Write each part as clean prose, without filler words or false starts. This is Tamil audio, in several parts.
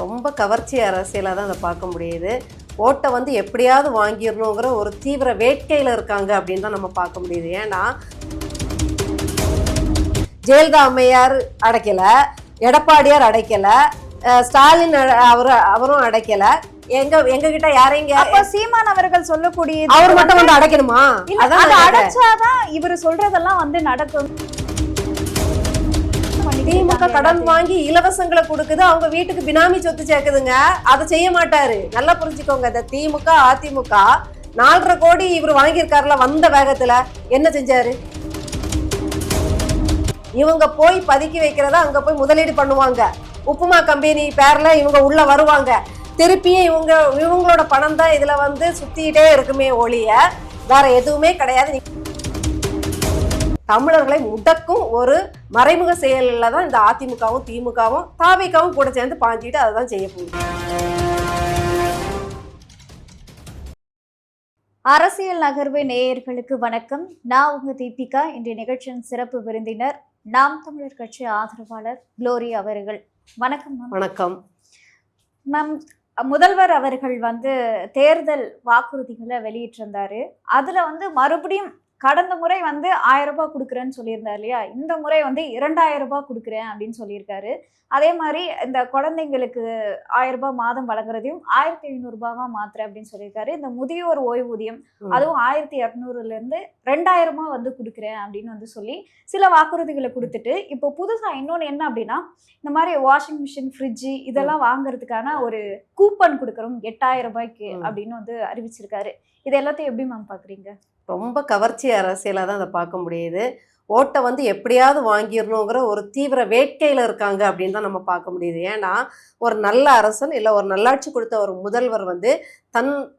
ரொம்ப கவர்ச்சி அரசியலாக தான் அதை பார்க்க முடியுது. ஓட்டை வந்து எப்படியாவது வாங்கிடணுங்கிற ஒரு தீவிர வேட்கையில் இருக்காங்க அப்படின்னு தான் நம்ம பார்க்க முடியுது. ஏன்னா ஜெயலலிதா அம்மையார் அடைக்கல, எடப்பாடியார் அடைக்கல, ஸ்டாலின் அவரும் அடைக்கல. எங்ககிட்ட யாரையும் சீமான் அவர்கள் சொல்லக்கூடிய அவர் மட்டும் வந்து அடைக்கணுமா? அடைச்சாதான் இவரு சொல்றதெல்லாம் வந்து நடக்கும். திமுக கடன் வாங்கி இலவசங்களை கொடுக்குது, அவங்க வீட்டுக்கு பினாமி சொத்து சேர்க்குதுங்க. அதை செய்ய மாட்டாரு. நல்லா புரிஞ்சுக்கோங்க. இந்த திமுக அதிமுக 4.5 கோடி இவர் வாங்கியிருக்காருல வந்த வேகத்துல என்ன செஞ்சாரு? இவங்க போய் பதுக்கி வைக்கிறத அங்க போய் முதலீடு பண்ணுவாங்க. உப்புமா கம்பெனி பேர்ல இவங்க உள்ள வருவாங்க. திருப்பியே இவங்களோட பணம் தான் இதுல வந்து சுத்திட்டே இருக்குமே ஒழிய வேற எதுவுமே கிடையாது. தமிழர்களை முடக்கும் ஒரு மறைமுக செயலில் தான் இந்த அதிமுகவும் திமுகவும் தாவேகவும் கூட சேர்ந்து பாஞ்சிட்டு அதை தான் செய்ய போகுது. அரசியல் நகர்வு நேயர்களுக்கு வணக்கம். நான் உங்க தீபிகா. இன்றைய நிகழ்ச்சியின் சிறப்பு விருந்தினர் நாம் தமிழர் கட்சி ஆதரவாளர் குளோரி அவர்கள். வணக்கம் மேம். வணக்கம் மேம். முதல்வர் அவர்கள் வந்து தேர்தல் வாக்குறுதிகளை வெளியிட்டிருந்தாரு. அதுல வந்து மறுபடியும் கடந்த முறை வந்து 1000 ரூபாய் கொடுக்குறேன்னு சொல்லியிருந்தார் இல்லையா, இந்த முறை வந்து 2000 ரூபாய் கொடுக்குறேன் அப்படின்னு சொல்லியிருக்காரு. அதே மாதிரி இந்த குழந்தைங்களுக்கு 1000 ரூபாய் மாதம் வழங்குறதையும் 1500 ரூபாவா மாத்துறேன் அப்படின்னு சொல்லியிருக்காரு. இந்த முதியோர் ஓய்வூதியம் அதுவும் 1200ல இருந்து 2000 வந்து கொடுக்குறேன் அப்படின்னு வந்து சொல்லி சில வாக்குறுதிகளை கொடுத்துட்டு இப்போ புதுசா இன்னொன்று என்ன அப்படின்னா, இந்த மாதிரி வாஷிங் மிஷின், ஃப்ரிட்ஜு இதெல்லாம் வாங்குறதுக்கான ஒரு கூப்பன் கொடுக்குறோம் 8000 ரூபாய்க்கு அப்படின்னு வந்து அறிவிச்சிருக்காரு. இது எல்லாத்தையும் எப்படி மேம் பாக்குறீங்க? ரொம்ப கவர்ச்சி அரசியலாக தான் அதை பார்க்க முடியுது. ஓட்டை வந்து எப்படியாவது வாங்கிடணுங்கிற ஒரு தீவிர வேட்கையில் இருக்காங்க அப்படின்னு தான் நம்ம பார்க்க முடியுது. ஏன்னா ஒரு நல்ல அரசன் இல்லை ஒரு நல்லாட்சி கொடுத்த ஒரு முதல்வர் வந்து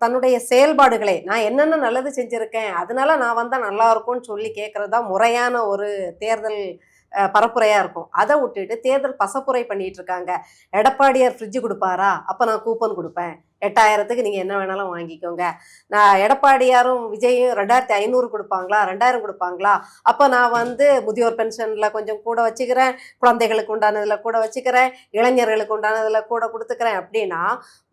தன்னுடைய செயல்பாடுகளை நான் என்னென்ன நல்லது செஞ்சுருக்கேன் அதனால நான் வந்தால் நல்லா இருக்கும்னு சொல்லி கேட்குறது தான் முறையான ஒரு தேர்தல் பரப்புரையாக இருக்கும். அதை விட்டுட்டு தேர்தல் பசப்புரை பண்ணிட்டு இருக்காங்க. எடப்பாடியார் ஃப்ரிட்ஜு கொடுப்பாரா, அப்போ நான் கூப்பன் கொடுப்பேன் 8000க்கு நீங்கள் என்ன வேணாலும் வாங்கிக்கோங்க. நான் எடப்பாடியாரும் விஜயும் 2500 கொடுப்பாங்களா, 2000 கொடுப்பாங்களா, அப்போ நான் வந்து முதியோர் பென்ஷனில் கொஞ்சம் கூட வச்சுக்கிறேன், குழந்தைகளுக்கு உண்டானதில் கூட வச்சுக்கிறேன், இளைஞர்களுக்கு உண்டானதில் கூட கொடுத்துக்கிறேன் அப்படின்னா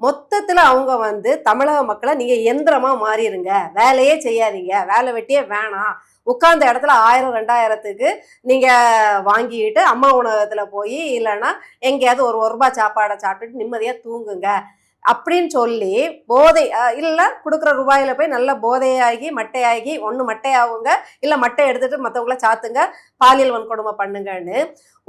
மொத்தத்தில் அவங்க வந்து தமிழக மக்களை நீங்கள் எந்திரமாக மாறிடுங்க, வேலையே செய்யாதீங்க, வேலை வெட்டியே வேணாம், உட்கார்ந்த இடத்துல 1000 2000க்கு நீங்கள் வாங்கிட்டு அம்மா உணவகத்தில் போய் இல்லைன்னா எங்கேயாவது ஒரு ரூபாய் சாப்பாடை சாப்பிட்டுட்டு நிம்மதியாக தூங்குங்க அப்படின்னு சொல்லி போதை இல்லை கொடுக்குற ரூபாயில போய் நல்ல போதையாகி மட்டையாகி ஒன்று மட்டையாகுங்க, இல்லை மட்டை எடுத்துட்டு மற்றவங்கள சாத்துங்க, பாலியல் வன்கொடுமை பண்ணுங்கன்னு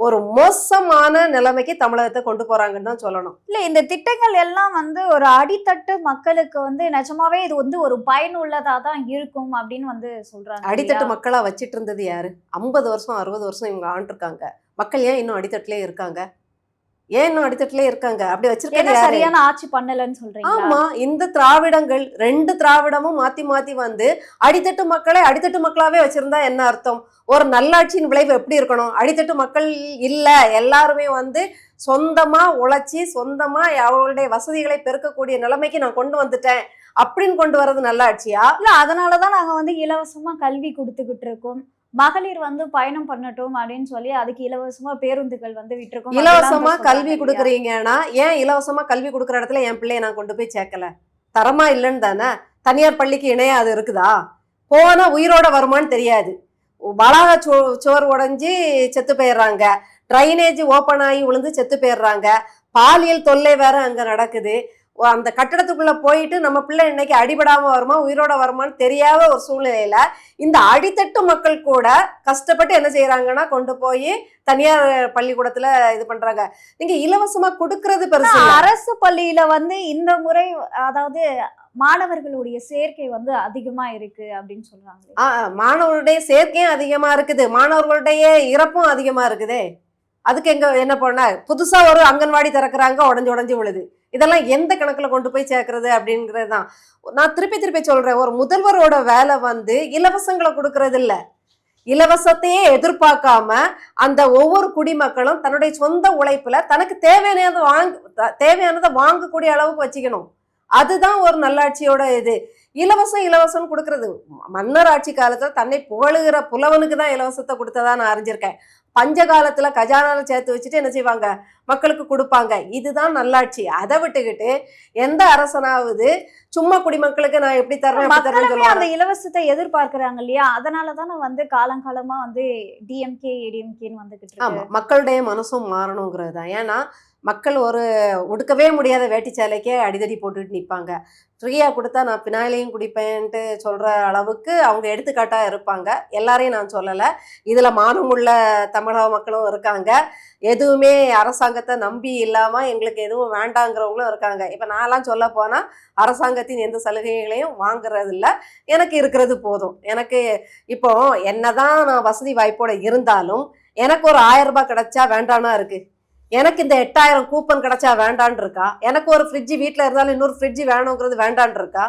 ஒரு மோசமான நிலைமைக்கு தமிழகத்தை கொண்டு போறாங்கன்னு தான் சொல்லணும். இல்லை, இந்த திட்டங்கள் எல்லாம் வந்து ஒரு அடித்தட்டு மக்களுக்கு வந்து நிஜமாவே இது வந்து ஒரு பயனுள்ளதா தான் இருக்கும் அப்படின்னு வந்து சொல்றாங்க. அடித்தட்டு மக்களா வச்சிட்டு இருந்தது யாரு? 50 வருஷம் 60 வருஷம் இவங்க ஆண்டிருக்காங்க. மக்கள் ஏன் இன்னும் அடித்தட்டுலேயே இருக்காங்க? ஏன் இன்னும் அடித்தட்டுலே இருக்காங்க? அப்படி வச்சிருக்காங்க, சரியான ஆட்சி பண்ணலன்னு சொல்றீங்க. ஆமா, இந்த திராவிடங்கள் 2 திராவிடமும் மாத்தி மாத்தி வந்து அடித்தட்டு மக்களை அடித்தட்டு மக்களாவே வச்சிருந்தா என்ன அர்த்தம்? ஒரு நல்லாட்சியின் விளைவு எப்படி இருக்கணும்? அடித்தட்டு மக்கள் இல்ல, எல்லாருமே வந்து சொந்தமா உழைச்சி சொந்தமா அவர்களுடைய வசதிகளை பெருக்கக்கூடிய நிலைமைக்கு நான் கொண்டு வந்துட்டேன் அப்படின்னு கொண்டு வர்றது நல்லாட்சியா? இல்ல, அதனாலதான் நாங்க வந்து இலவசமா கல்வி கொடுத்துக்கிட்டு இருக்கோம், மகளிர் வந்து பயணம் பண்ணட்டும் அப்படின்னு சொல்லி அதுக்கு இலவசமா பேருந்துகள் வந்து விட்டுருக்கோம். இலவசமா கல்வி கொடுக்குறீங்கன்னா ஏன் இலவசமா கல்வி கொடுக்குற இடத்துல என் பிள்ளைய நான் கொண்டு போய் சேர்க்கல? தரமா இல்லைன்னு தானே. தனியார் பள்ளிக்கு இணையா அது இருக்குதா? போனா உயிரோட வருமானு தெரியாது. வளாக சோறு உடைஞ்சி செத்து போயிடுறாங்க, ட்ரைனேஜ் ஓப்பன் ஆகி விழுந்து செத்து போயிடுறாங்க, பாலியல் தொல்லை வேற அங்க நடக்குது. அந்த கட்டடத்துக்குள்ள போயிட்டு நம்ம பிள்ளை இன்னைக்கு அடிபடாம வருமா உயிரோட வருமானு தெரியாத ஒரு சூழ்நிலையில இந்த அடித்தட்டு மக்கள் கூட கஷ்டப்பட்டு என்ன செய்யறாங்கன்னா கொண்டு போய் தனியார் பள்ளிக்கூடத்துல இது பண்றாங்க. நீங்க இலவசமா கொடுக்கறது பெருசு. அரசு பள்ளியில வந்து இந்த முறை அதாவது மாணவர்களுடைய சேர்க்கை வந்து அதிகமா இருக்கு அப்படின்னு சொல்றாங்க. மாணவர்களுடைய சேர்க்கையும் அதிகமா இருக்குது, மாணவர்களுடைய இறப்பும் அதிகமா இருக்குதே. அதுக்கு என்ன பண்ண புதுசா ஒரு அங்கன்வாடி திறக்கிறாங்க, உடஞ்சு விழுது. இதெல்லாம் எந்த கணக்குல கொண்டு போய் சேர்க்கறது அப்படிங்கிறது தான் நான் திருப்பி சொல்றேன். ஒரு முதல்வரோட வேலை வந்து இலவசங்களை கொடுக்கறது இல்ல, இலவசத்தையே எதிர்பார்க்காம அந்த ஒவ்வொரு குடிமக்களும் தன்னுடைய சொந்த உழைப்புல தனக்கு தேவையானதை வாங்கக்கூடிய அளவுக்கு வச்சுக்கணும். அதுதான் ஒரு நல்லாட்சியோட இது. இலவசம் இலவசம் கொடுக்கறது, மன்னர் ஆட்சி காலத்துல தன்னை புகழுகிற புலவனுக்கு தான் இலவசத்தை கொடுத்ததா நான் அறிஞ்சிருக்கேன். பஞ்ச காலத்துல கஜானால சேர்த்து வச்சுட்டு என்ன செய்வாங்க, மக்களுக்கு கொடுப்பாங்க. இதுதான் நல்லாட்சி. அதை விட்டுக்கிட்டு எந்த அரசனாவது சும்மா குடிமக்களுக்கு நான் எப்படி தர்றேன் எப்படி தர்றேன்னு மக்களுமே சொல்லுவாங்க. அந்த இலவசத்தை எதிர்பார்க்கறாங்க இல்லையா? அதனாலதானே வந்து காலங்காலமா வந்து டிஎம்கே ஏடிஎம்கேன்னு வந்துகிட்டு ஆமா, இருக்கு. மக்களுடைய மனசும் மாறணுங்கிறது தான். ஏன்னா மக்கள் ஒரு உடுக்கவே முடியாத வேட்டி சேலைக்கே அடிதடி போட்டுட்டு நிற்பாங்க. ஃப்ரீயா கொடுத்தா நான் பினாயிலையும் குடிப்பேன்ட்டு சொல்ற அளவுக்கு அவங்க எடுத்துக்காட்டா இருப்பாங்க. எல்லாரையும் நான் சொல்லலை, இதுல மானமுள்ள தமிழக மக்களும் இருக்காங்க. எதுவுமே அரசாங்கத்தை நம்பி இல்லாம எங்களுக்கு எதுவும் வேண்டாங்கிறவங்களும் இருக்காங்க. இப்ப நான்லாம் சொல்ல போனா அரசாங்கத்தின் எந்த சலுகைகளையும் வாங்குறது இல்லை, எனக்கு இருக்கிறது போதும். எனக்கு இப்போ என்னதான் நான் வசதி வாய்ப்போட இருந்தாலும் எனக்கு ஒரு 1000 ரூபாய் கிடைச்சா வேண்டானா இருக்கு, எனக்கு இந்த 8000 கூப்பன் கிடைச்சா வேண்டான் இருக்கா, எனக்கு ஒரு ஃப்ரிட்ஜ் வீட்டில் இருந்தாலும் இன்னொரு ஃப்ரிட்ஜ் வேணுங்கிறது வேண்டான் இருக்கா?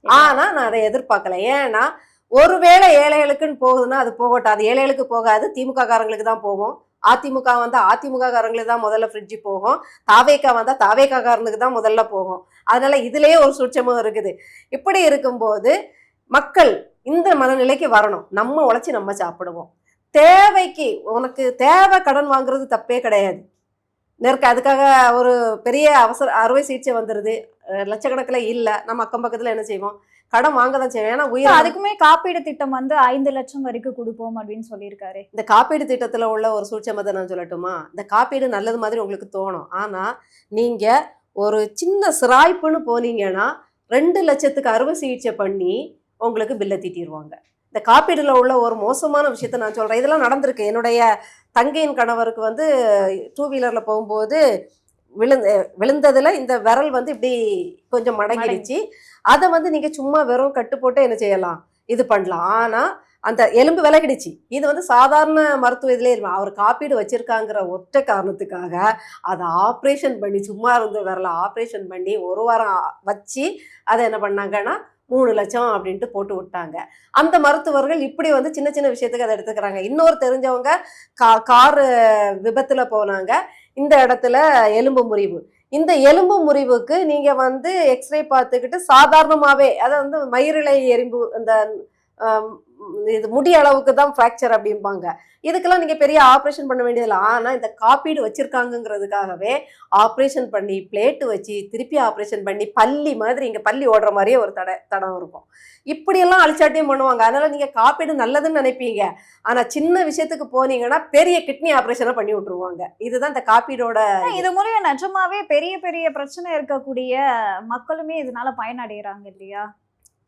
ஆனா நான் அதை எதிர்பார்க்கல. ஏன்னா ஒருவேளை ஏழைகளுக்குன்னு போகுதுன்னா அது போகட்டும், அது ஏழைகளுக்கு போகாது, திமுக காரங்களுக்கு தான் போகும். அதிமுக வந்தா அதிமுக காரங்களுக்கு தான் முதல்ல ஃப்ரிட்ஜ் போகும், தாவேக்கா வந்தா தாவேக்கா காரனுக்கு தான் முதல்ல போகும். அதனால இதுலயே ஒரு சூட்சமும் இருக்குது. இப்படி இருக்கும்போது மக்கள் இந்த மனநிலைக்கு வரணும். நம்ம உழைச்சி நம்ம சாப்பிடுவோம். தேவைக்கு உனக்கு தேவை கடன் வாங்குறது தப்பே கிடையாது. அதுக்காக ஒரு பெரிய அவசர அறுவை சிகிச்சை வந்துடுது, லட்சக்கணக்கில் இல்லை, நம்ம அக்கம் பக்கத்தில் என்ன செய்வோம், கடன் வாங்க தான் செய்வோம். ஏன்னா உயிர். அதுக்குமே காப்பீடு திட்டம் வந்து 5 லட்சம் வரைக்கும் கொடுப்போம் அப்படின்னு சொல்லியிருக்காரு. இந்த காப்பீடு திட்டத்தில் உள்ள ஒரு சூட்சமத்தை நான் சொல்லட்டுமா? இந்த காப்பீடு நல்லது மாதிரி உங்களுக்கு தோணும், ஆனால் நீங்கள் ஒரு சின்ன சிராய்ப்புன்னு போனீங்கன்னா 2 லட்சத்துக்கு அறுவை சிகிச்சை பண்ணி உங்களுக்கு பில்லை தீட்டிடுவாங்க. இந்த காப்பீடுல உள்ள ஒரு மோசமான விஷயத்த நான் சொல்கிறேன். இதெல்லாம் நடந்திருக்கு. என்னுடைய தங்கையின் கணவருக்கு வந்து 2 வீலரில் போகும்போது விழுந்ததுல இந்த விரல் வந்து இப்படி கொஞ்சம் மடங்கிடுச்சு. அதை வந்து நீங்கள் சும்மா வெறும் கட்டு போட்டு என்ன செய்யலாம், இது பண்ணலாம். ஆனால் அந்த எலும்பு விலகிடுச்சு. இது வந்து சாதாரண மருத்துவ இதிலே இருக்கும். அவர் காப்பீடு வச்சிருக்காங்கிற ஒற்றை காரணத்துக்காக அதை ஆப்ரேஷன் பண்ணி, சும்மா இருந்த விரலை ஆப்ரேஷன் பண்ணி 1 வாரம் வச்சு அதை என்ன பண்ணாங்கன்னா 3 லட்சம் அப்படின்ட்டு போட்டு விட்டாங்க. அந்த மருத்துவர்கள் இப்படி வந்து சின்ன சின்ன விஷயத்துக்கு அதை எடுத்துக்கிறாங்க. இன்னொரு தெரிஞ்சவங்க கார் விபத்துல போனாங்க, இந்த இடத்துல எலும்பு முறிவு. இந்த எலும்பு முறிவுக்கு நீங்க வந்து எக்ஸ்ரே பார்த்துக்கிட்டு சாதாரணமாவே அதை வந்து மயிரிழை எறும்பு இந்த இது முடி அளவுக்கு தான் ஃப்ராக்சர் அப்படிம்பாங்க. இதுக்கெல்லாம் நீங்க பெரிய ஆப்ரேஷன் பண்ண வேண்டியதில்லை. ஆனா இந்த காப்பீடு வச்சிருக்காங்கிறதுக்காகவே ஆப்ரேஷன் பண்ணி பிளேட்டு வச்சு திருப்பி ஆப்ரேஷன் பண்ணி பள்ளி மாதிரி இங்க பள்ளி ஓடுற மாதிரியே ஒரு தடம் இருக்கும். இப்படியெல்லாம் அழிச்சாட்டியம் பண்ணுவாங்க. அதனால நீங்க காப்பீடு நல்லதுன்னு நினைப்பீங்க, ஆனா சின்ன விஷயத்துக்கு போனீங்கன்னா பெரிய கிட்னி ஆப்ரேஷனை பண்ணி விட்டுருவாங்க. இதுதான் இந்த காப்பீடோட. இது மூலம் நிஜமாவே பெரிய பெரிய பிரச்சனை இருக்கக்கூடிய மக்களுமே இதனால பயனடைகிறாங்க இல்லையா?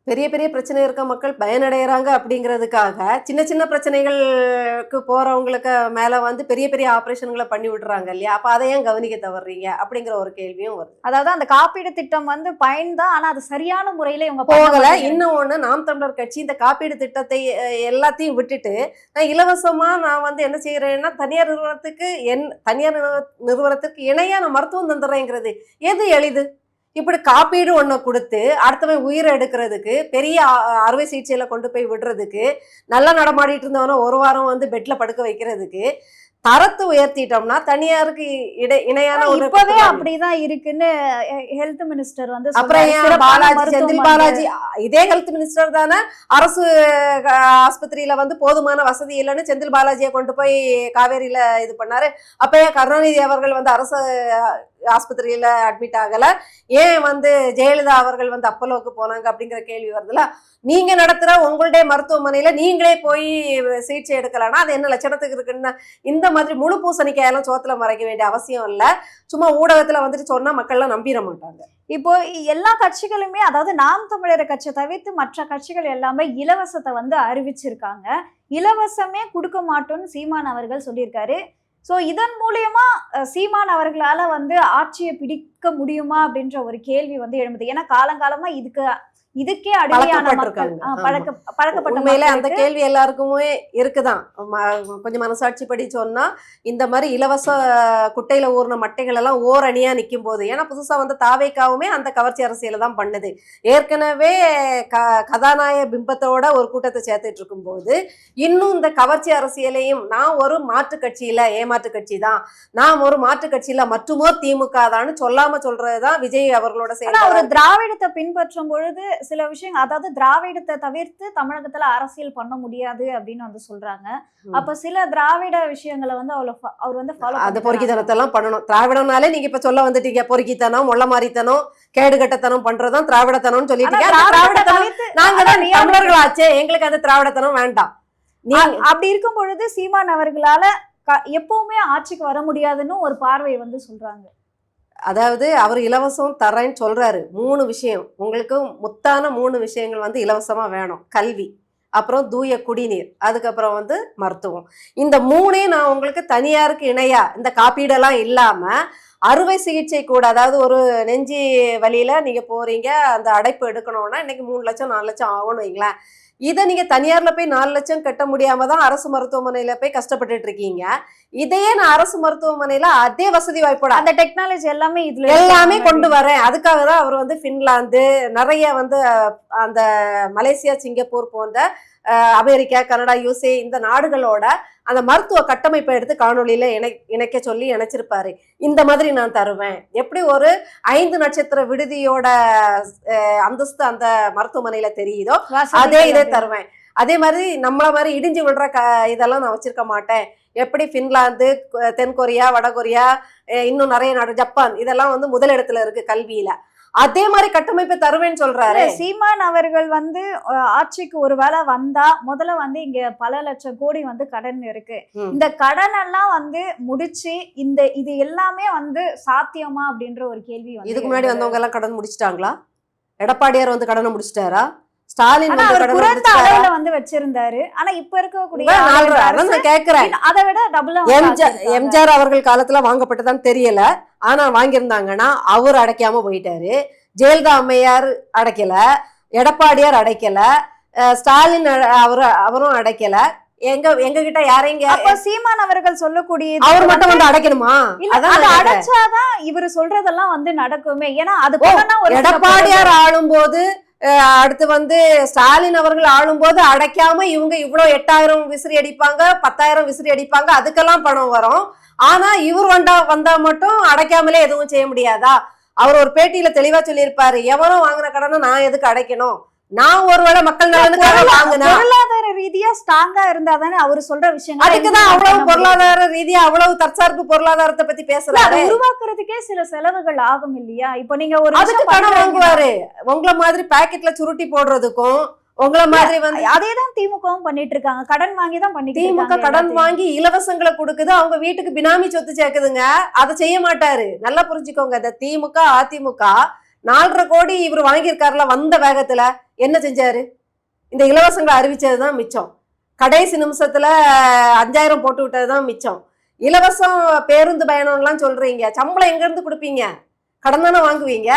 பெரிய பெரிய பிரச்சனை இருக்க மக்கள் பயனடைகிறாங்க அப்படிங்கிறதுக்காக சின்ன சின்ன பிரச்சனைகளுக்கு போறவங்களுக்கு மேல வந்து பெரிய பெரிய ஆப்ரேஷன்களை பண்ணி விடுறாங்க இல்லையா? அப்ப அதை ஏன் கவனிக்க தவறுறீங்க அப்படிங்கிற ஒரு கேள்வியும் வருது. அதாவது அந்த காப்பீடு திட்டம் வந்து பயன்தான், ஆனா அது சரியான முறையில இவங்க போகல. இன்னொன்னு, நாம் தமிழர் கட்சி இந்த காப்பீடு திட்டத்தை எல்லாத்தையும் விட்டுட்டு நான் இலவசமா நான் வந்து என்ன செய்யறேன்னா தனியார் நிறுவனத்துக்கு இணையா நான் மருத்துவம் தந்துடுறேங்கிறது எது எளிது? இப்படி காப்பீடு ஒன்று கொடுத்து அடுத்தவன் உயிரை எடுக்கிறதுக்கு, பெரிய அறுவை சிகிச்சையில கொண்டு போய் விடுறதுக்கு, நல்லா நடமாடிட்டு இருந்தவன 1 வாரம் வந்து பெட்ல படுக்க வைக்கிறதுக்கு தரத்தை உயர்த்திட்டோம்னா தனியாருக்கு இணையான ஒரு இப்பவே அப்படிதான் இருக்குன்னு ஹெல்த் மினிஸ்டர் வந்து அப்புறம் செந்தில் பாலாஜி இதே ஹெல்த் மினிஸ்டர் தானே அரசு ஆஸ்பத்திரியில வந்து போதுமான வசதி இல்லைன்னு செந்தில் பாலாஜியை கொண்டு போய் காவேரியில இது பண்ணாரு. அப்பயே கருணாநிதி அவர்கள் வந்து அரசு ஆஸ்பத்திரியில அட்மிட் ஆகல, ஏன் வந்து ஜெயலலிதா அவர்கள் வந்து அப்போலோக்கு போனாங்க அப்படிங்கிற கேள்வி வருதுல. நீங்க நடத்துற உங்களுடைய மருத்துவமனையில நீங்களே போய் சிகிச்சை எடுக்கலாம்னா அது என்ன லட்சணத்துக்கு இருக்குன்னா? இந்த மாதிரி முழு பூசணிக்காயெல்லாம் சோத்துல மறைக்க வேண்டிய அவசியம் இல்லை. சும்மா ஊடகத்துல வந்துட்டு சொன்னா மக்கள்லாம் நம்பிட மாட்டாங்க. இப்போ எல்லா கட்சிகளுமே, அதாவது நாம் தமிழர் கட்சியை தவிர்த்து மற்ற கட்சிகள் எல்லாமே இலவசத்தை வந்து அறிவிச்சிருக்காங்க. இலவசமே கொடுக்க மாட்டோம்னு சீமான் அவர்கள் சொல்லியிருக்காரு. ஸோ இதன் மூலியமா சீமான் அவர்களால வந்து ஆட்சியை பிடிக்க முடியுமா அப்படின்ற ஒரு கேள்வி வந்து எழும்புது. ஏன்னா காலங்காலமா இதுக்கே அடிமையான மக்கள் பழக்கப்பட்டிருக்காங்க. பழக்கப்பட்ட உண்மையிலே அந்த மக்களுக்கு கேள்வி எல்லாருக்குமே இருக்குதான். கொஞ்சம் மனசாட்சி படி சொன்னா இந்த மாதிரி இலவச குட்டையில ஊர்ன மட்டைகள் எல்லாம் ஓரணியா நிற்கும் போது, ஏன்னா புதுசா வந்து தாவேக்காவுமே அந்த கவர்ச்சி அரசியலை தான் பண்ணுது. ஏற்கனவே கதாநாயக பிம்பத்தோட ஒரு கூட்டத்தை சேர்த்துட்டு இருக்கும் போது இன்னும் இந்த கவர்ச்சி அரசியலையும், நான் ஒரு மாற்று கட்சியில ஏமாற்று கட்சி தான், நான் ஒரு மாற்று கட்சியில மற்றுமோ திமுக தான்னு சொல்லாம சொல்றதுதான் விஜய் அவர்களோட செயல். ஒரு திராவிடத்தை பின்பற்றும் பொழுது சில விஷயங்கள், அதாவது திராவிடத்தை தவிர்த்து தமிழகத்துல அரசியல் பண்ண முடியாது அப்படின்னு வந்து சொல்றாங்க. அப்ப சில திராவிட விஷயங்களை வந்து அவர் வந்து ஃபாலோ அந்த பொறுக்கித்தனத்தை எல்லாம் பண்ணணும். திராவிடம்னாலே நீங்க இப்ப சொல்ல வந்துட்டீங்க, பொறுக்கித்தனம், மொள்ளமாரித்தனம், கேடுகட்டத்தனம் பண்றதுதான் திராவிடத்தனம் சொல்லிட்டு. நாங்க தான் தமிழர்களாச்சே, எங்களுக்கு அந்த திராவிடத்தனம் வேண்டாம். அப்படி இருக்கும் பொழுது சீமான் அவர்களால எப்பவுமே ஆட்சிக்கு வர முடியாதுன்னு ஒரு பார்வை வந்து சொல்றாங்க. அதாவது அவர் இலவசம் தரேன்னு சொல்றாரு. 3 விஷயம் உங்களுக்கு முத்தான 3 விஷயங்கள் வந்து இலவசமா வேணும். கல்வி, அப்புறம் தூய குடிநீர், அதுக்கப்புறம் வந்து மருத்துவம். இந்த 3ஐயும் நான் உங்களுக்கு தனியாருக்கு இணையா இந்த காப்பீடெல்லாம் இல்லாம அறுவை சிகிச்சை கூட, அதாவது ஒரு நெஞ்சு வலியில நீங்க போறீங்க, அந்த அடைப்பு எடுக்கணும்னா இன்னைக்கு 3 லட்சம் 4 லட்சம் ஆகணும் வைங்களேன். இதை நீங்க தனியார்ல போய் 4 லட்சம் கட்ட முடியாம தான் அரசு மருத்துவமனையில போய் கஷ்டப்பட்டுட்டு இருக்கீங்க. இதையே நான் அரசு மருத்துவமனையில அதே வசதி வாய்ப்போட அந்த டெக்னாலஜி எல்லாமே இதுல எல்லாமே கொண்டு வரேன். அதுக்காக தான் அவர் வந்து பின்லாந்து, நிறைய வந்து அந்த மலேசியா, சிங்கப்பூர் போன்ற அமெரிக்கா, கனடா, யூஎஸ்ஏ இந்த நாடுகளோட அந்த மருத்துவ கட்டமைப்பை எடுத்து காணொலியில இணைக்க சொல்லி இணைச்சிருப்பாரு. இந்த மாதிரி நான் தருவேன். எப்படி ஒரு 5 நட்சத்திர விடுதியோட அந்தஸ்து அந்த மருத்துவமனையில தெரியுதோ அதே இதை தருவேன். அதே மாதிரி நம்மள மாதிரி இடிஞ்சு விடுற இதெல்லாம் நான் வச்சிருக்க மாட்டேன். எப்படி பின்லாந்து, தென்கொரியா, வடகொரியா, இன்னும் நிறைய நாடு, ஜப்பான், இதெல்லாம் வந்து முதலிடத்துல இருக்கு கல்வியில. அதே மாதிரி கட்டமைப்பை தருவேன்னு சொல்றாரு சீமான் அவர்கள். வந்து ஆட்சிக்கு ஒரு வேளை வந்தா முதல்ல வந்து இங்க பல லட்சம் கோடி வந்து கடன் இருக்கு. இந்த கடன் எல்லாம் வந்து முடிச்சு இது எல்லாமே வந்து சாத்தியமா அப்படின்ற ஒரு கேள்வி வந்து இதுக்கு முன்னாடி வந்தவங்க எல்லாம் கடன் முடிச்சிட்டாங்களா? எடப்பாடியார் வந்து கடனை முடிச்சிட்டாரா? ஸ்டாலின் குறைந்த அளவுல வந்து வச்சிருந்தாரு. ஆனா இப்ப இருக்கக்கூடிய அதை விட டபுளா எம்ஜிஆர் அவர்கள் காலத்துல வாங்கப்பட்டதான்னு தெரியல. ஆனா வாங்கியிருந்தாங்கன்னா அவர் அடைக்காம போயிட்டாரு. ஜெயலலிதா அம்மையார் அடைக்கல, எடப்பாடியார் அடைக்கல, ஸ்டாலின் அவரும் அடைக்கல. எங்க கிட்ட யாரையும் சீமான் அவர்கள் சொல்லக்கூடிய அவர் மட்டும் வந்து அடைக்கணுமா? அடைச்சாதான் இவரு சொல்றதெல்லாம் வந்து நடக்குமே. ஏன்னா அது எடப்பாடியார் ஆளும் போது, அடுத்து வந்து ஸ்டாலின் அவர்கள் ஆளும்போது அடைக்காம இவங்க இவ்வளவு 8000 விசிறி அடிப்பாங்க, 10,000 விசிறி அடிப்பாங்க, அதுக்கெல்லாம் பணம் வரும். ஆனா இவர் வந்தா மட்டும் அடைக்காமலே எதுவும் செய்ய முடியாதா? அவர் ஒரு பேட்டியில தெளிவா சொல்லியிருப்பாரு, எவனோ வாங்கின கடனை நான் எதுக்கு அடைக்கணும், நான் ஒருவேளை மக்கள் நலனுக்காக வாங்கினா. பொருளாதார ரீதியா ஸ்ட்ராங்கா இருந்தா தானே அவரு சொல்ற விஷயங்கள். அதுக்குதான் அவ்வளவு பொருளாதார ரீதியா அவ்வளவு தற்சார்பு பொருளாதாரத்தை பத்தி பேசுறாரு. உருவாக்குறதுக்கே சில செலவுகள் ஆகும் இல்லையா? இப்ப நீங்க ஒரு அதுக்கு பணம் வாங்குவாரு. உங்களை மாதிரி பாக்கெட்ல சுருட்டி போடுறதுக்கும் உங்களை மாதிரி வந்து அதேதான் திமுகவும் பண்ணிட்டு இருக்காங்க. கடன் வாங்கி தான் பண்ணிட்டு திமுக கடன் வாங்கி இலவசங்களை கொடுக்குது. அவங்க வீட்டுக்கு பினாமி சொத்து சேர்க்குதுங்க. அதை செய்ய மாட்டாரு. நல்லா புரிஞ்சுக்கோங்க. இந்த திமுக அதிமுக 4.5 கோடி இவர் வாங்கியிருக்காருல, வந்த வேகத்துல என்ன செஞ்சாரு? இந்த இலவசங்களை அறிவிச்சதுதான் மிச்சம். கடைசி நிமிஷத்துல 5000 போட்டு விட்டதுதான் மிச்சம். இலவசம் பேருந்து பயணம்லாம் சொல்றீங்க, சம்பளம் எங்க இருந்து கொடுப்பீங்க? கடன் தானே வாங்குவீங்க.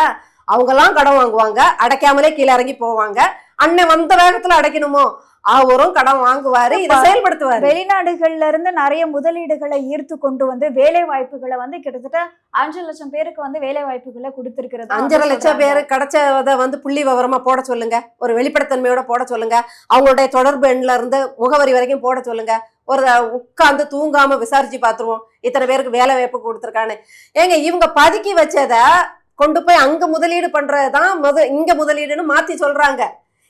அவங்க எல்லாம் கடன் வாங்குவாங்க, அடைக்காமலே கீழே இறங்கி போவாங்க. அண்ணன் வந்த வேகத்துல அடைக்கணுமோ அவரும் கடன் வாங்குவாரு, இதை செயல்படுத்துவாரு. வெளிநாடுகள்ல இருந்து நிறைய முதலீடுகளை ஈர்த்து கொண்டு வந்து வேலை வாய்ப்புகளை வந்து கிட்டத்தட்ட 5 லட்சம் பேருக்கு வந்து வேலை வாய்ப்புகளை கொடுத்திருக்கிறது. 5.5 லட்சம் பேரு கிடைச்சதை வந்து புள்ளி விவரமா போட சொல்லுங்க, ஒரு வெளிப்படைத்தன்மையோட போட சொல்லுங்க, அவங்களுடைய தொடர்பு எண்ல இருந்து முகவரி வரைக்கும் போட சொல்லுங்க. ஒரு உட்கார்ந்து தூங்காம விசாரிச்சு பாத்துருவோம் இத்தனை பேருக்கு வேலை வாய்ப்பு கொடுத்துருக்கான்னு. ஏங்க இவங்க பதுக்கி வச்சத கொண்டு போய் அங்க முதலீடு பண்றதுதான் இங்க முதலீடுன்னு மாத்தி சொல்றாங்க.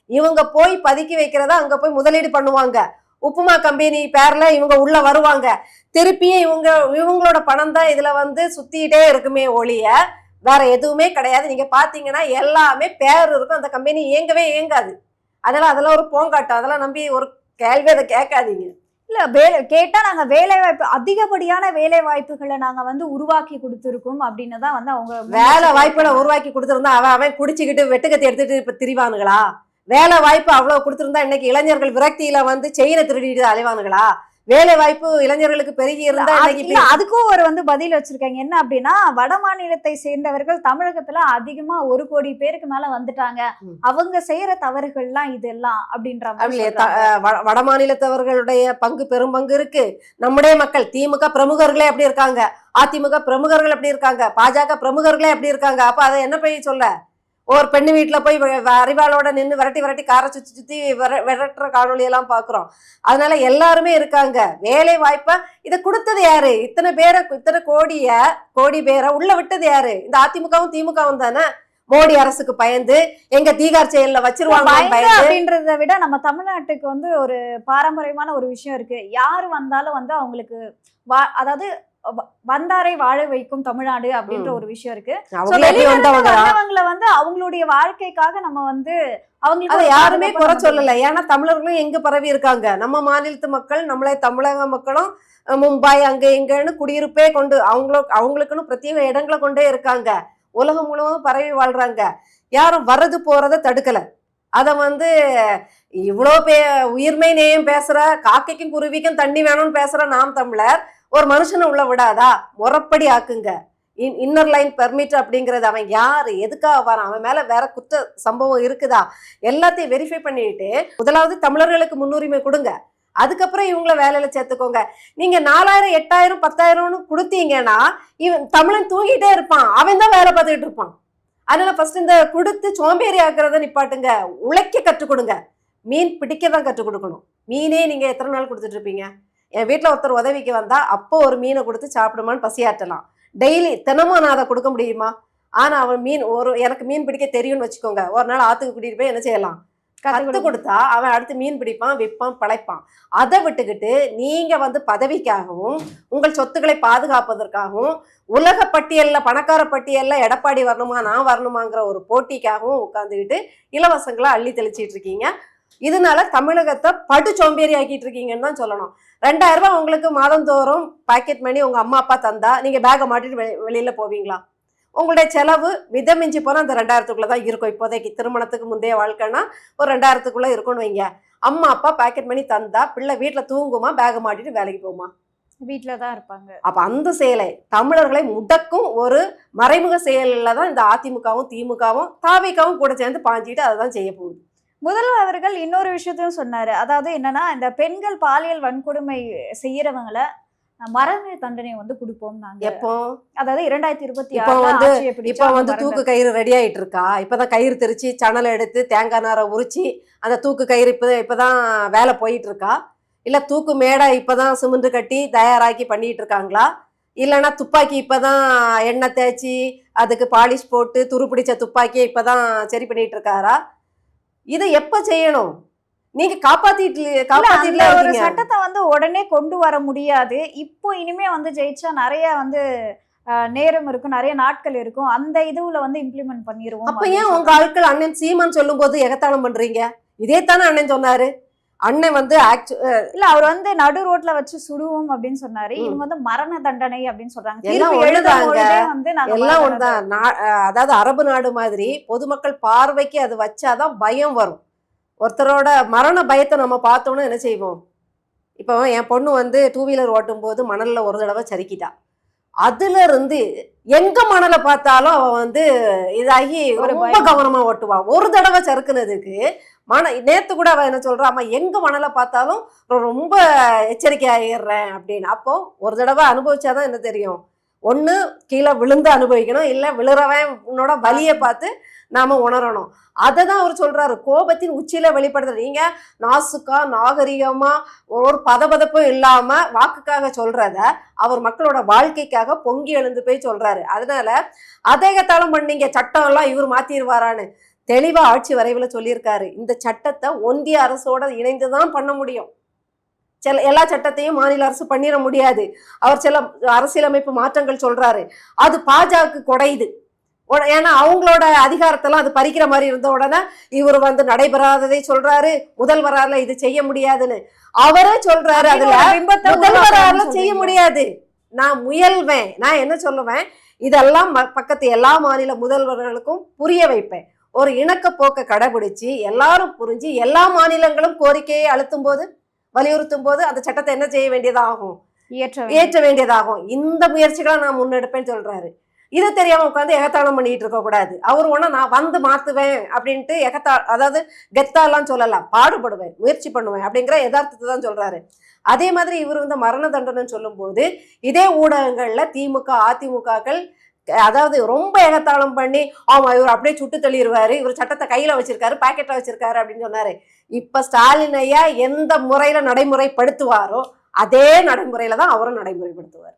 இவங்க போய் பதுக்கி வைக்கிறதா அங்க போய் முதலீடு பண்ணுவாங்க. உப்புமா கம்பெனி பேர்ல இவங்க உள்ள வருவாங்க. திருப்பியும் இவங்களோட பணம் தான் இதுல வந்து சுத்திட்டே இருக்குமே ஒழிய வேற எதுவுமே கிடையாது. நீங்க பாத்தீங்கன்னா எல்லாமே பேர் இருக்கும். அந்த கம்பெனி இயங்காது. அதெல்லாம் ஒரு போங்காட்டம். அதெல்லாம் நம்பி ஒரு கேள்வி அதை கேட்காதீங்க. இல்ல கேட்டா நாங்க வேலை வாய்ப்பு, அதிகப்படியான வேலை வாய்ப்புகளை நாங்க வந்து உருவாக்கி கொடுத்துருக்கோம் அப்படின்னு தான் வந்து அவங்க வேலை வாய்ப்புகளை உருவாக்கி கொடுத்துருந்தா அவன் குடிச்சுக்கிட்டு வெட்டுக்கத்தி எடுத்துட்டு இப்ப திரிவானுங்களா? வேலை வாய்ப்பு அவ்வளவு கொடுத்துருந்தா இன்னைக்கு இளைஞர்கள் விரக்தியில வந்து செயினை திருடிட்டு அலைவானுங்களா? வேலை வாய்ப்பு இளைஞர்களுக்கு பெருகி இருந்தா இல்ல, அதுக்கும் ஒரு வந்து பதில் வச்சிருக்காங்க. என்ன அப்படின்னா, வட மாநிலத்தை சேர்ந்தவர்கள் தமிழகத்துல அதிகமா 1 கோடி பேருக்கு மேல வந்துட்டாங்க, அவங்க செய்யற தவறுகள்லாம் இதெல்லாம் அப்படின்ற மாதிரி வட மாநிலத்தவர்களுடைய பங்கு பெரும் பங்கு இருக்கு. நம்முடைய மக்கள் திமுக பிரமுகர்களே அப்படி இருக்காங்க, அதிமுக பிரமுகர்கள் அப்படி இருக்காங்க, பாஜக பிரமுகர்களே அப்படி இருக்காங்க. அப்ப அதை என்ன போய் சொல்ல? ஒரு பெண்ணு வீட்டுல போய் அறிவாளோட நின்று விரட்டி விரட்டி காரை சுத்தி சுத்தி விரட்டுற காணொலியெல்லாம் பாக்குறோம். அதனால எல்லாருமே இருக்காங்க. வேலை வாய்ப்பா இதை கொடுத்தது யாரு? இத்தனை கோடி பேரை உள்ள விட்டது யாரு? இந்த அதிமுகவும் திமுகவும் தானே. மோடி அரசுக்கு பயந்து எங்க தீகார் செயல்ல வச்சிருவாங்க அப்படின்றத விட நம்ம தமிழ்நாட்டுக்கு வந்து ஒரு பாரம்பரியமான ஒரு விஷயம் இருக்கு. யாரு வந்தாலும் வந்து அவங்களுக்கு அதாவது வந்தாரை வாழ வைக்கும் தமிழ்நாடு அப்படின்ற ஒரு விஷயம் இருக்கு. வந்தவங்களை வந்து அவங்களுடைய வாழ்க்கைக்காக நம்ம வந்து அவங்களுக்கு யாருமே குறை சொல்லல. ஏன்னா தமிழர்களும் எங்க பரவி இருக்காங்க. நம்ம மாநிலத்து மக்கள், நம்மளே தமிழக மக்களும் மும்பை அங்க எங்கன்னு குடியிருப்பே கொண்டு அவங்களுக்குன்னு பிரத்யேக இடங்களை கொண்டே இருக்காங்க. உலகம் முழுவதும் பரவி வாழ்றாங்க. யாரும் வர்றது போறதை தடுக்கல. அத வந்து இவ்வளோ உயிர்மை நேயம் பேசுற, காக்கைக்கும் குருவிக்கும் தண்ணி வேணும்னு பேசுற நாம் தமிழர் ஒரு மனுஷனை உள்ள விடாதா? முறைப்படி ஆக்குங்க. இன்னர் லைன் பெர்மிட் அப்படிங்கிறது அவன் யாரு, எதுக்காக வரான், அவன் மேல வேற குற்ற சம்பவம் இருக்குதா, எல்லாத்தையும் வெரிஃபை பண்ணிட்டு முதலாவது தமிழர்களுக்கு முன்னுரிமை கொடுங்க. அதுக்கப்புறம் இவங்கள வேலையில சேர்த்துக்கோங்க. நீங்க 4000 8000 10,000 கொடுத்தீங்கன்னா இவன் தமிழன் தூங்கிட்டே இருப்பான், அவன் தான் வேலை பார்த்துக்கிட்டு இருப்பான். அதனால ஃபர்ஸ்ட் இந்த கொடுத்து சோம்பேறி ஆக்குறத நிப்பாட்டுங்க. உழைக்க கற்றுக் கொடுங்க. மீன் பிடிக்க தான் கற்றுக் கொடுக்கணும். மீனே நீங்க எத்தனை நாள் கொடுத்துட்டு இருப்பீங்க? என் வீட்டில் ஒருத்தர் உதவிக்கு வந்தா அப்போ ஒரு மீனை கொடுத்து சாப்பிடுமான்னு பசியாற்றலாம். டெய்லி தினமும் நான் அதை கொடுக்க முடியுமா? ஆனா அவன் எனக்கு மீன் பிடிக்க தெரியும்னு வச்சுக்கோங்க, ஒரு நாள் ஆத்துக்கு கூட்டிட்டு போய் என்ன செய்யலாம், கத்து கொடுத்தா அவன் அடுத்து மீன் பிடிப்பான், விற்பான், பழைப்பான். அதை விட்டுக்கிட்டு நீங்க வந்து பதவிக்காகவும் உங்கள் சொத்துக்களை பாதுகாப்பதற்காகவும் உலக பட்டியல்ல பணக்கார பட்டியல்ல எடப்பாடி வரணுமா நான் வரணுமாங்கிற ஒரு போட்டிக்காகவும் உட்காந்துக்கிட்டு இலவசங்களா அள்ளி தெளிச்சிட்டு இருக்கீங்க. இதனால தமிழகத்தை படு சோம்பேறி ஆக்கிட்டு இருக்கீங்கன்னு தான் சொல்லணும். 2000 ரூபாய் உங்களுக்கு மாதந்தோறும் பாக்கெட் மணி உங்க அம்மா அப்பா தந்தா நீங்க பேக்கை மாட்டிட்டு வெளியில போவீங்களா? உங்களுடைய செலவு மிதமிஞ்சி போனா அந்த 2000க்குள்ள தான் இருக்கும். இப்போதைக்கு திருமணத்துக்கு முந்தைய வாழ்க்கைன்னா ஒரு 2000க்குள்ள இருக்கும்னு வைங்க. அம்மா அப்பா பாக்கெட் மணி தந்தா பிள்ளை வீட்டுல தூங்குமா, பேக்கை மாட்டிட்டு வேலைக்கு போகுமா? வீட்டுல தான் இருப்பாங்க. அப்ப அந்த செயலை தமிழர்களை முடக்கும் ஒரு மறைமுக செயலில் தான் இந்த அதிமுகவும் திமுகவும் தாவிகவும் கூட சேர்ந்து பாஞ்சிட்டு அதை தான் செய்ய போகுது. முதல்வர் அவர்கள் இன்னொரு விஷயத்தையும் சொன்னாரு. அதாவது என்னன்னா, இந்த பெண்கள் பாலியல் வன்கொடுமை செய்யறவங்களை மரண தண்டனை வந்து கொடுப்போம் நாங்க. எப்போ? அதாவது 2026 இப்ப வந்து தூக்கு கயிறு ரெடி ஆயிட்டு இருக்கா. இப்பதான் கயிறு தெரிச்சு சணலை எடுத்து தேங்காய் நாரை உரிச்சு அந்த தூக்கு கயிறு இப்பதான் வேலை போயிட்டு இருக்கா? இல்ல தூக்கு மேடை இப்பதான் சிமெண்ட் கட்டி தயாராக்கி பண்ணிட்டு இருக்காங்களா? இல்லைன்னா துப்பாக்கி இப்பதான் எண்ணெய் தேய்ச்சி அதுக்கு பாலிஷ் போட்டு துருப்பிடிச்ச துப்பாக்கியை இப்பதான் சரி பண்ணிட்டு இருக்காரா? இதை எப்ப செய்யணும்? நீங்க காப்பாத்திட்டு ஒரு சட்டத்தை வந்து உடனே கொண்டு வர முடியாது. இப்போ இனிமே வந்து ஜெயிச்சா நிறைய வந்து நேரம் இருக்கும், நிறைய நாட்கள் இருக்கும், அந்த இதுல வந்து இம்ப்ளிமெண்ட் பண்ணிடுவோம். அப்ப ஏன் உங்க ஆட்கள் அண்ணன் சீமான் சொல்லும் போது எகத்தாளம் பண்றீங்க? இதே தானே அண்ணன் சொன்னாரு. அண்ணன் வந்து இல்ல அவர் வந்து நடு ரோட்ல வச்சு சுடுவோம் அப்படின்னு சொன்னாரு. இவங்க வந்து மரண தண்டனை அப்படின்னு சொல்றாங்க. எல்லாம் ஒண்ணுதான். அதாவது அரபு நாடு மாதிரி பொதுமக்கள் பார்வைக்கு அது வச்சாதான் பயம் வரும். ஒருத்தரோட மரண பயத்தை நம்ம பார்த்தோம்னா என்ன செய்வோம்? இப்போ என் பொண்ணு வந்து 2 வீலர் ஓட்டும் போது மணல்ல ஒரு தடவை சறுக்கிட்டா. அதுல இருந்து எங்க மணலை பார்த்தாலும் அவ வந்து இதாகி ரொம்ப கவனமா ஓட்டுவா. ஒரு தடவை சறுக்குனதுக்கு நேத்து கூட அவ என்ன சொல்றா, அம்மா எங்க மணலை பார்த்தாலும் ரொம்ப எச்சரிக்கை ஆகிடுறேன் அப்படின்னு. அப்போ ஒரு தடவை அனுபவிச்சாதான் என்ன தெரியும். ஒண்ணு கீழே விழுந்து அனுபவிக்கணும், இல்ல விழுறவன் உன்னோட வலியை பார்த்து நாம உணரணும். அதை தான் அவர் சொல்றாரு. கோபத்தின் உச்சியில வெளிப்படுத்துற நீங்க நாசுக்கா நாகரிகமா ஒரு பதபதப்பும் இல்லாம வாக்குக்காக சொல்றத அவர் மக்களோட வாழ்க்கைக்காக பொங்கி எழுந்து போய் சொல்றாரு. அதனால அதேகத்தாலும் பண்ணீங்க சட்டம் எல்லாம் இவர் மாத்திடுவாரான்னு தெளிவா ஆட்சி வரைவில் சொல்லியிருக்காரு. இந்த சட்டத்தை ஒன்றிய அரசோட இணைந்துதான் பண்ண முடியும். எல்லா சட்டத்தையும் மாநில அரசு பண்ணிட முடியாது. அவர் சில அரசியலமைப்பு மாற்றங்கள் சொல்றாரு, அது பாஜக குடையுது. ஏன்னா அவங்களோட அதிகாரத்தெல்லாம் அது பறிக்கிற மாதிரி இருந்த உடனே இவர் வந்து நடைபெறாததை சொல்றாரு, முதல்வரால இது செய்ய முடியாதுன்னு அவரே சொல்றாரு. அதுல முதல்வரால செய்ய முடியாது, நான் முயல்வேன், நான் என்ன சொல்லுவேன், இதெல்லாம் பக்கத்து எல்லா மாநில முதல்வர்களுக்கும் புரிய வைப்பேன். ஒரு இணக்க போக்க கடைபிடிச்சு எல்லாரும் புரிஞ்சு எல்லா மாநிலங்களும் கோரிக்கையை அழுத்தும் போது வலியுறுத்தும் போது அந்த சட்டத்தை என்ன செய்ய வேண்டியதாகும், இயற்ற ஏற்ற வேண்டியதாகும். இந்த முயற்சிகளை நான் முன்னெடுப்பேன்னு சொல்றாரு. இது தெரியாம உட்காந்து எகத்தாளம் பண்ணிட்டு இருக்க கூடாது. அவர் ஒண்ணு நான் வந்து மாத்துவேன் அப்படின்ட்டு அதாவது கெத்தாலாம் சொல்லலாம், பாடுபடுவேன், முயற்சி பண்ணுவேன் அப்படிங்கிற யதார்த்தத்தை தான் சொல்றாரு. அதே மாதிரி இவர் வந்து மரண தண்டனைன்னு சொல்லும் போது இதே ஊடகங்கள்ல திமுக அதிமுகக்கள் அதாவது ரொம்ப எகத்தாளம் பண்ணி ஆமா இவர் அப்படியே சுட்டு தள்ளிடுவாரு, இவர் சட்டத்தை கையில வச்சிருக்காரு, பாக்கெட்ல வச்சிருக்காரு அப்படின்னு சொன்னாரு. இப்ப ஸ்டாலின் ஐயா எந்த முறையில நடைமுறைப்படுத்துவாரோ அதே நடைமுறையில தான் அவரும் நடைமுறைப்படுத்துவார்.